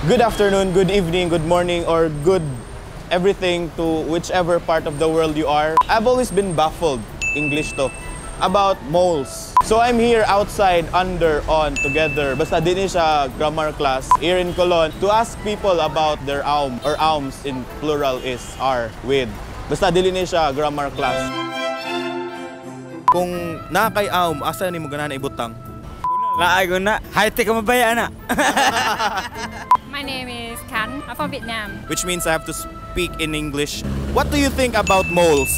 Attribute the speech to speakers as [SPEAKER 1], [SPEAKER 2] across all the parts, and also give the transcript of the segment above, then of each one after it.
[SPEAKER 1] Good afternoon, good evening, good morning, or good everything to whichever part of the world you are. I've always been baffled, English to, about moles. So I'm here outside, under, on, together. Basta din siya grammar class here in Colon to ask people about their aum, or aums in plural is are, with. Basta din siya grammar class. Kung nakay aum, asa ni mo ganan ibutang?
[SPEAKER 2] Laay ko na. High-tech ka mabaya na.
[SPEAKER 3] My name is Kan. I'm from Vietnam.
[SPEAKER 1] Which means I have to speak in English. What do you think about moles?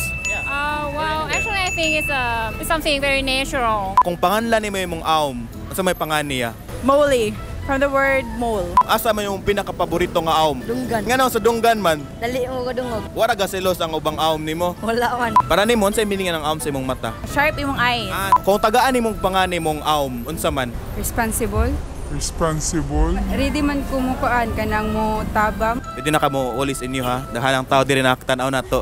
[SPEAKER 3] Well, actually, I think it's something very natural.
[SPEAKER 1] Kung panganlan ni mo yung aum, asa may pangan niya?
[SPEAKER 4] Mole, from the word mole.
[SPEAKER 1] Asa man yung pinakapaborito nga aum?
[SPEAKER 4] Dunggan.
[SPEAKER 1] Nga sa dunggan man,
[SPEAKER 4] Dali mo ko dungog.
[SPEAKER 1] wala ka selos ang ubang aum nimo.
[SPEAKER 4] Wala man.
[SPEAKER 1] Para nimo sa meaning ng aum sa imong mata.
[SPEAKER 4] Sharp imong eyes.
[SPEAKER 1] Kung tagaan nimong pangan nimong aum, unsa man?
[SPEAKER 4] Responsible. Ready man kumukuan kanang mo tabang.
[SPEAKER 1] Pwede na ka mo ulis inyo ha. Dahanang tao diri nakatanaw na to.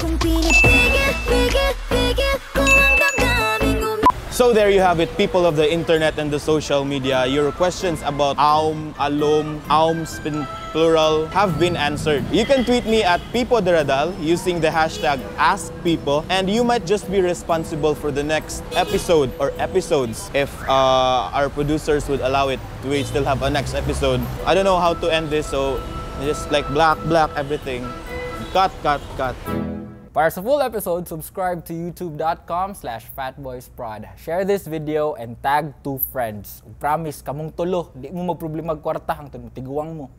[SPEAKER 1] So there you have it, people of the internet and the social media. Your questions about aum, alum, aums in plural have been answered. You can tweet me at Pipo de Radal using the hashtag AskPipo, and you might just be responsible for the next episode or episodes if our producers would allow it. We still have a next episode. I don't know how to end this, so just like black everything. Cut.
[SPEAKER 5] Para sa full episode, subscribe to youtube.com/fatboysprod. Share this video and tag 2 friends. Promise, kamong tulo, di mo magproblema kwarta hangtod mo tiguang mo.